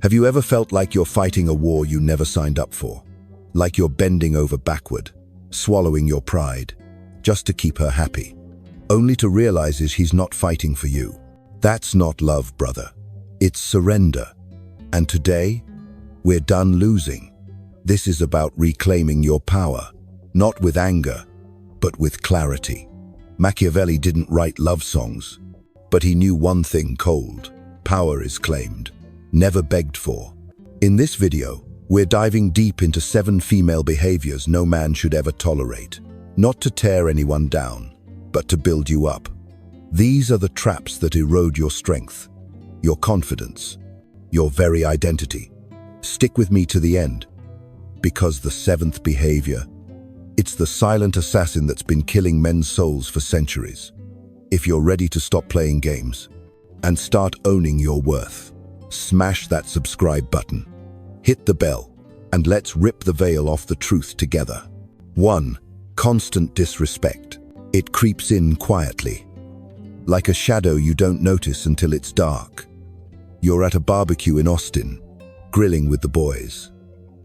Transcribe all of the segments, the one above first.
Have you ever felt like you're fighting a war you never signed up for? Like you're bending over backward, swallowing your pride, just to keep her happy, only to realize he's not fighting for you. That's not love, brother. It's surrender. And today, we're done losing. This is about reclaiming your power, not with anger, but with clarity. Machiavelli didn't write love songs, but he knew one thing cold: power is claimed, never begged for. In this video, we're diving deep into 7 female behaviors no man should ever tolerate, not to tear anyone down, but to build you up. These are the traps that erode your strength, your confidence, your very identity. Stick with me to the end, because the 7th behavior, it's the silent assassin that's been killing men's souls for centuries. If you're ready to stop playing games and start owning your worth, smash that subscribe button, hit the bell, and let's rip the veil off the truth together. 1. Constant disrespect. It creeps in quietly, like a shadow you don't notice until it's dark. You're at a barbecue in Austin, grilling with the boys,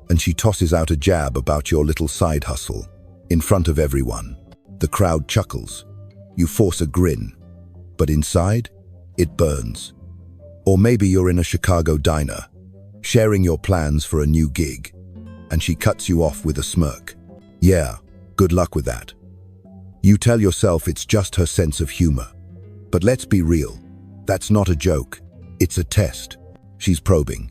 and she tosses out a jab about your little side hustle in front of everyone. The crowd chuckles. You force a grin, but inside, it burns. Or maybe you're in a Chicago diner, sharing your plans for a new gig, and she cuts you off with a smirk. Yeah, good luck with that. You tell yourself it's just her sense of humor. But let's be real, that's not a joke, it's a test. She's probing.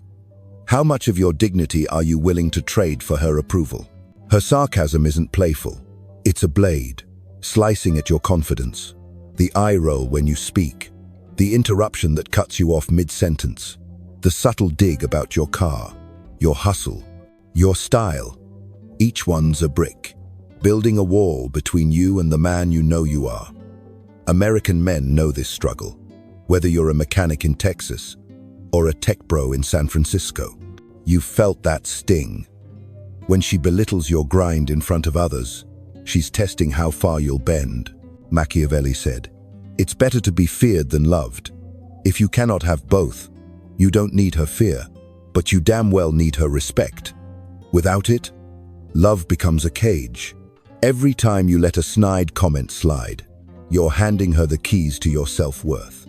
How much of your dignity are you willing to trade for her approval? Her sarcasm isn't playful, it's a blade, slicing at your confidence. The eye roll when you speak, the interruption that cuts you off mid-sentence, the subtle dig about your car, your hustle, your style. Each one's a brick, building a wall between you and the man you know you are. American men know this struggle, whether you're a mechanic in Texas or a tech bro in San Francisco. You've felt that sting. When she belittles your grind in front of others, she's testing how far you'll bend. Machiavelli said, "It's better to be feared than loved." If you cannot have both, you don't need her fear, but you damn well need her respect. Without it, love becomes a cage. Every time you let a snide comment slide, you're handing her the keys to your self-worth.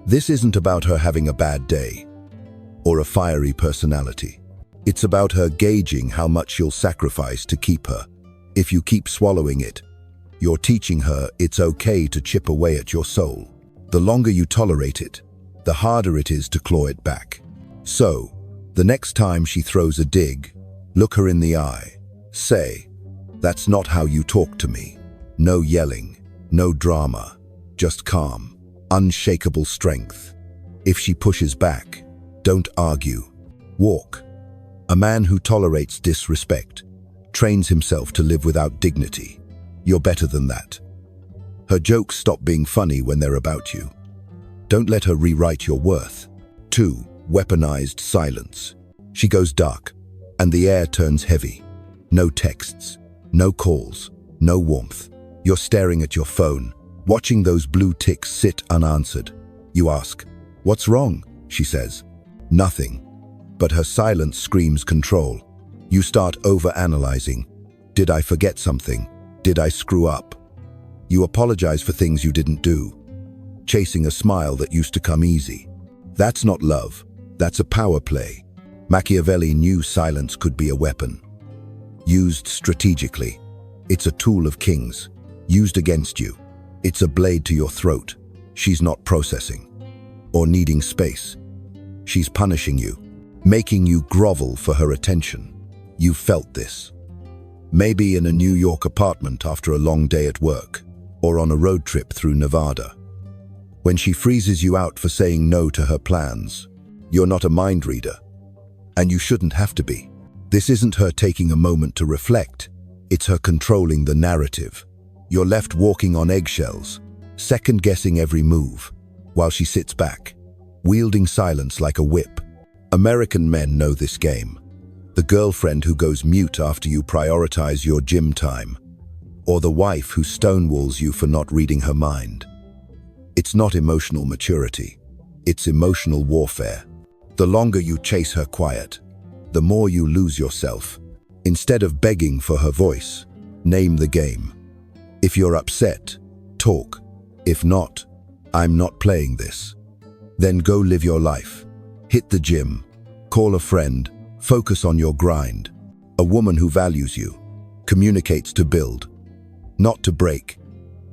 This isn't about her having a bad day or a fiery personality. It's about her gauging how much you'll sacrifice to keep her. If you keep swallowing it, you're teaching her it's okay to chip away at your soul. The longer you tolerate it, the harder it is to claw it back. So, the next time she throws a dig, look her in the eye. Say, "That's not how you talk to me." No yelling, no drama, just calm, unshakable strength. If she pushes back, don't argue. Walk. A man who tolerates disrespect trains himself to live without dignity. You're better than that. Her jokes stop being funny when they're about you. Don't let her rewrite your worth. 2. Weaponized silence. She goes dark, and the air turns heavy. No texts, no calls, no warmth. You're staring at your phone, watching those blue ticks sit unanswered. You ask, "What's wrong?" She says, "Nothing." But her silence screams control. You start over-analyzing. Did I forget something? Did I screw up? You apologize for things you didn't do, chasing a smile that used to come easy. That's not love, that's a power play. Machiavelli knew silence could be a weapon. Used strategically, it's a tool of kings. Used against you, it's a blade to your throat. She's not processing or needing space. She's punishing you, making you grovel for her attention. You've felt this. Maybe in a New York apartment after a long day at work, or on a road trip through Nevada. When she freezes you out for saying no to her plans, you're not a mind reader, and you shouldn't have to be. This isn't her taking a moment to reflect, it's her controlling the narrative. You're left walking on eggshells, second-guessing every move, while she sits back, wielding silence like a whip. American men know this game. The girlfriend who goes mute after you prioritize your gym time, or the wife who stonewalls you for not reading her mind. It's not emotional maturity, it's emotional warfare. The longer you chase her quiet, the more you lose yourself. Instead of begging for her voice, name the game. If you're upset, talk. If not, I'm not playing this. Then go live your life. Hit the gym. Call a friend. Focus on your grind. A woman who values you communicates to build, not to break.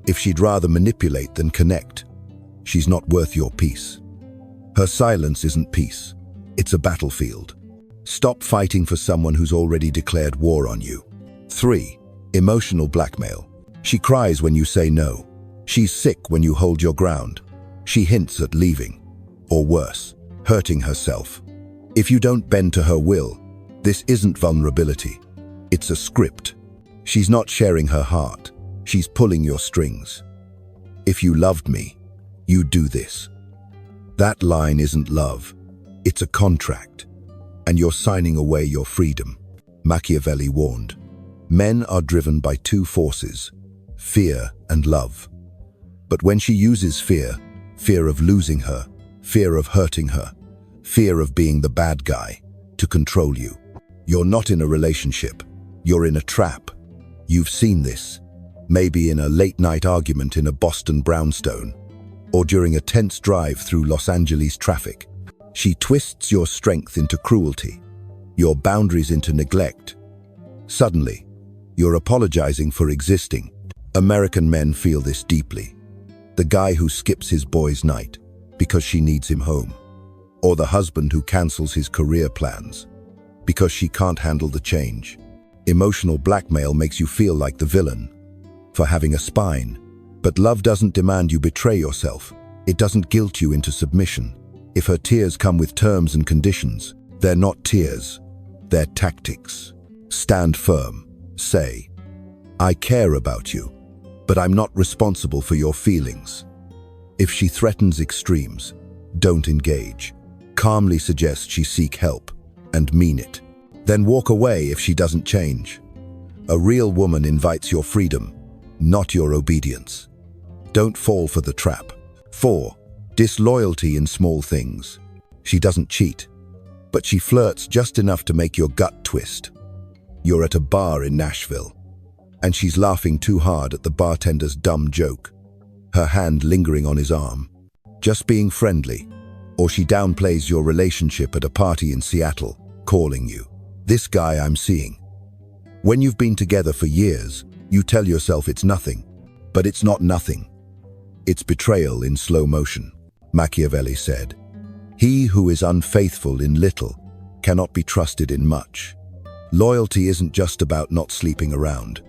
If she'd rather manipulate than connect, she's not worth your peace. Her silence isn't peace. It's a battlefield. Stop fighting for someone who's already declared war on you. 3. Emotional blackmail. She cries when you say no. She's sick when you hold your ground. She hints at leaving, or worse, hurting herself. If you don't bend to her will, this isn't vulnerability. It's a script. She's not sharing her heart. She's pulling your strings. If you loved me, you'd do this. That line isn't love. It's a contract. And you're signing away your freedom. Machiavelli warned. Men are driven by two forces, fear and love. But when she uses fear, fear of losing her, fear of hurting her, fear of being the bad guy, to control you, you're not in a relationship. You're in a trap. You've seen this. Maybe in a late-night argument in a Boston brownstone, or during a tense drive through Los Angeles traffic. She twists your strength into cruelty, your boundaries into neglect. Suddenly, you're apologizing for existing. American men feel this deeply. The guy who skips his boys' night because she needs him home, or the husband who cancels his career plans because she can't handle the change. Emotional blackmail makes you feel like the villain for having a spine. But love doesn't demand you betray yourself. It doesn't guilt you into submission. If her tears come with terms and conditions, they're not tears, they're tactics. Stand firm. Say, I care about you, but I'm not responsible for your feelings. If she threatens extremes, don't engage. Calmly suggest she seek help, and mean it. Then walk away if she doesn't change. A real woman invites your freedom, not your obedience. Don't fall for the trap. 4. Disloyalty in small things. She doesn't cheat, but she flirts just enough to make your gut twist. You're at a bar in Nashville, and she's laughing too hard at the bartender's dumb joke, her hand lingering on his arm, just being friendly. Or she downplays your relationship at a party in Seattle, calling you, "This guy I'm seeing." When you've been together for years, you tell yourself it's nothing, but it's not nothing. It's betrayal in slow motion. Machiavelli said, "He who is unfaithful in little cannot be trusted in much." Loyalty isn't just about not sleeping around.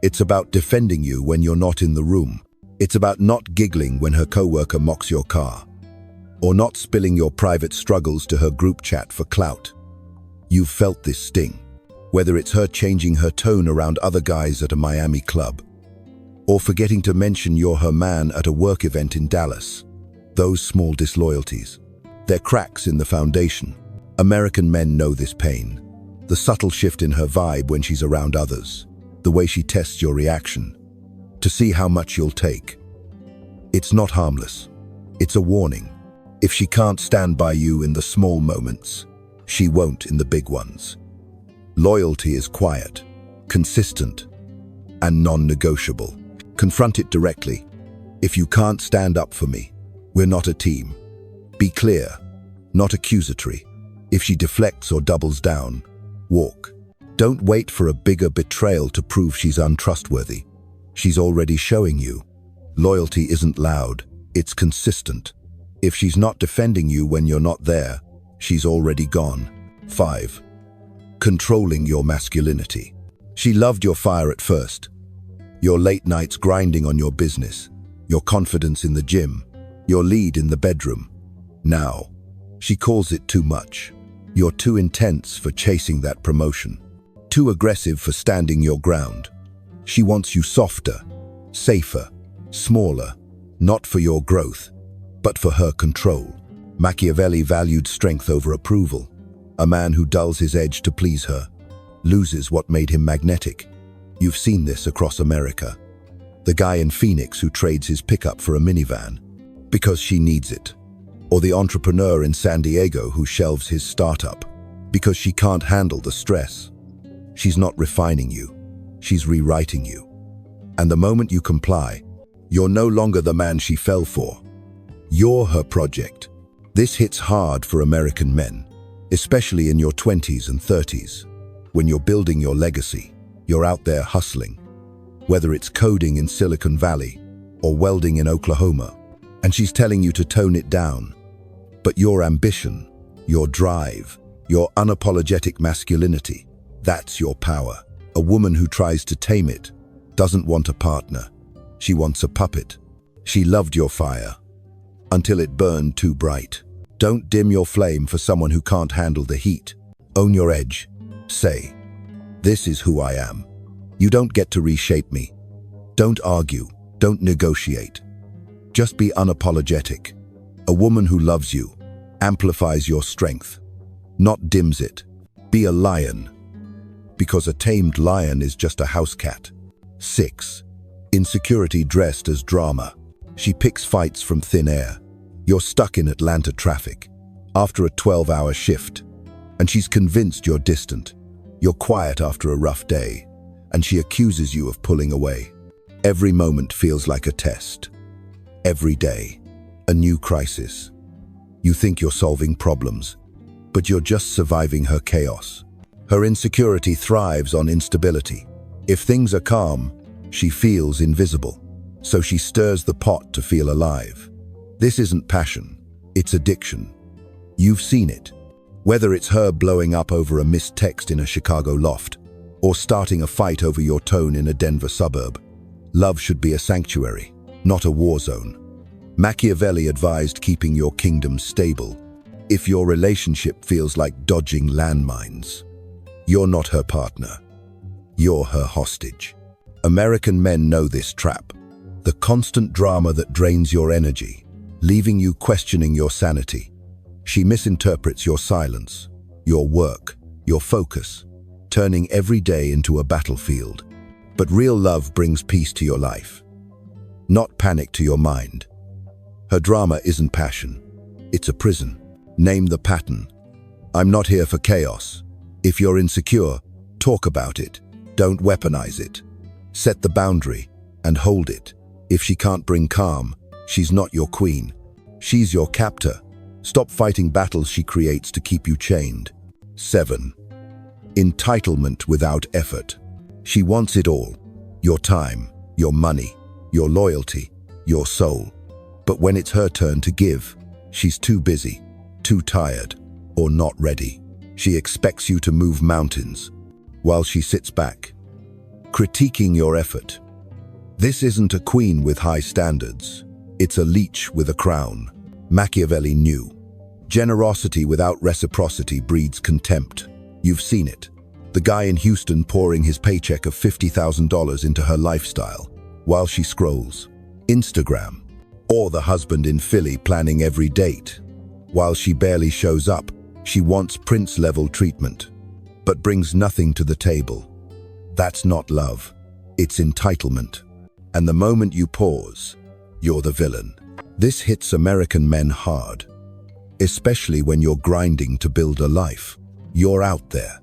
It's about defending you when you're not in the room. It's about not giggling when her coworker mocks your car, or not spilling your private struggles to her group chat for clout. You've felt this sting, whether it's her changing her tone around other guys at a Miami club, or forgetting to mention you're her man at a work event in Dallas. Those small disloyalties, they're cracks in the foundation. American men know this pain. The subtle shift in her vibe when she's around others, the way she tests your reaction, to see how much you'll take. It's not harmless. It's a warning. If she can't stand by you in the small moments, she won't in the big ones. Loyalty is quiet, consistent, and non-negotiable. Confront it directly. If you can't stand up for me, we're not a team. Be clear, not accusatory. If she deflects or doubles down, walk. Don't wait for a bigger betrayal to prove she's untrustworthy. She's already showing you. Loyalty isn't loud, it's consistent. If she's not defending you when you're not there, she's already gone. 5. Controlling your masculinity. She loved your fire at first. Your late nights grinding on your business, your confidence in the gym, your lead in the bedroom. Now, she calls it too much. You're too intense for chasing that promotion, too aggressive for standing your ground. She wants you softer, safer, smaller, not for your growth, but for her control. Machiavelli valued strength over approval. A man who dulls his edge to please her loses what made him magnetic. You've seen this across America. The guy in Phoenix who trades his pickup for a minivan because she needs it. or the entrepreneur in San Diego who shelves his startup because she can't handle the stress. She's not refining you, she's rewriting you. And the moment you comply, you're no longer the man she fell for. You're her project. This hits hard for American men, especially in your 20s and 30s. When you're building your legacy, you're out there hustling, whether it's coding in Silicon Valley or welding in Oklahoma, and she's telling you to tone it down. But your ambition, your drive, your unapologetic masculinity, that's your power. A woman who tries to tame it doesn't want a partner. She wants a puppet. She loved your fire until it burned too bright. Don't dim your flame for someone who can't handle the heat. Own your edge. Say, "This is who I am." You don't get to reshape me. Don't argue. Don't negotiate. Just be unapologetic. A woman who loves you amplifies your strength, not dims it. Be a lion, because a tamed lion is just a house cat. 6. Insecurity dressed as drama. She picks fights from thin air. You're stuck in Atlanta traffic after a 12-hour shift, and she's convinced you're distant. You're quiet after a rough day, and she accuses you of pulling away. Every moment feels like a test. Every day, a new crisis. You think you're solving problems, but you're just surviving her chaos. Her insecurity thrives on instability. If things are calm, she feels invisible, so she stirs the pot to feel alive. This isn't passion, it's addiction. You've seen it. Whether it's her blowing up over a missed text in a Chicago loft, or starting a fight over your tone in a Denver suburb, love should be a sanctuary, not a war zone. Machiavelli advised keeping your kingdom stable. If your relationship feels like dodging landmines, you're not her partner. You're her hostage. American men know this trap. The constant drama that drains your energy, leaving you questioning your sanity. She misinterprets your silence, your work, your focus, turning every day into a battlefield. But real love brings peace to your life, not panic to your mind. Her drama isn't passion, it's a prison. Name the pattern. I'm not here for chaos. If you're insecure, talk about it. Don't weaponize it. Set the boundary and hold it. If she can't bring calm, she's not your queen. She's your captor. Stop fighting battles she creates to keep you chained. 7. Entitlement without effort. She wants it all. Your time, your money, your loyalty, your soul. But when it's her turn to give, she's too busy, too tired, or not ready. She expects you to move mountains, while she sits back, critiquing your effort. This isn't a queen with high standards. It's a leech with a crown. Machiavelli knew. Generosity without reciprocity breeds contempt. You've seen it. The guy in Houston pouring his paycheck of $50,000 into her lifestyle, while she scrolls Instagram. Or the husband in Philly planning every date. While she barely shows up, she wants prince-level treatment, but brings nothing to the table. That's not love, it's entitlement. And the moment you pause, you're the villain. This hits American men hard, especially when you're grinding to build a life. You're out there.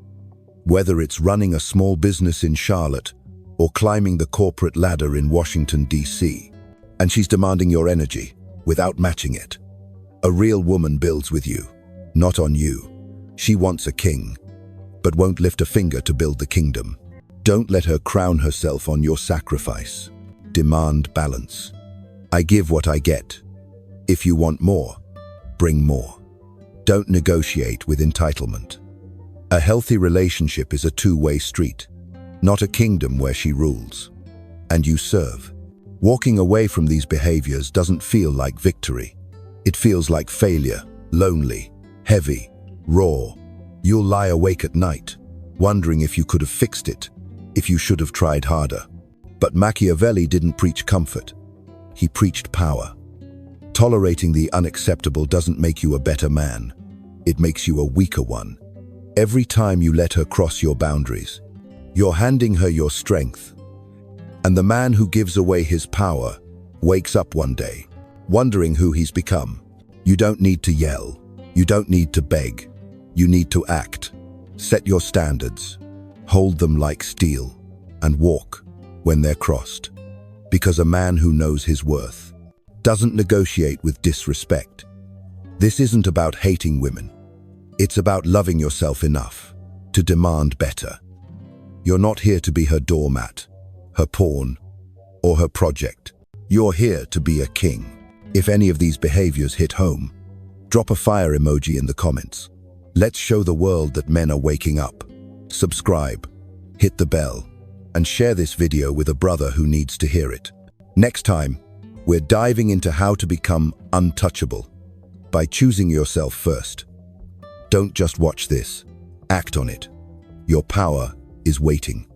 Whether it's running a small business in Charlotte or climbing the corporate ladder in Washington, D.C., and she's demanding your energy without matching it. A real woman builds with you, not on you. She wants a king, but won't lift a finger to build the kingdom. Don't let her crown herself on your sacrifice. Demand balance. I give what I get. If you want more, bring more. Don't negotiate with entitlement. A healthy relationship is a two-way street, not a kingdom where she rules and you serve. Walking away from these behaviors doesn't feel like victory. It feels like failure, lonely, heavy, raw. You'll lie awake at night, wondering if you could have fixed it, if you should have tried harder. But Machiavelli didn't preach comfort. He preached power. Tolerating the unacceptable doesn't make you a better man. It makes you a weaker one. Every time you let her cross your boundaries, you're handing her your strength. And the man who gives away his power wakes up one day, wondering who he's become. You don't need to yell. You don't need to beg. You need to act. Set your standards. Hold them like steel. And walk when they're crossed. Because a man who knows his worth doesn't negotiate with disrespect. This isn't about hating women. It's about loving yourself enough to demand better. You're not here to be her doormat, her pawn, or her project. You're here to be a king. If any of these behaviors hit home, drop a fire emoji in the comments. Let's show the world that men are waking up. Subscribe, hit the bell, and share this video with a brother who needs to hear it. Next time, we're diving into how to become untouchable by choosing yourself first. Don't just watch this, act on it. Your power is waiting.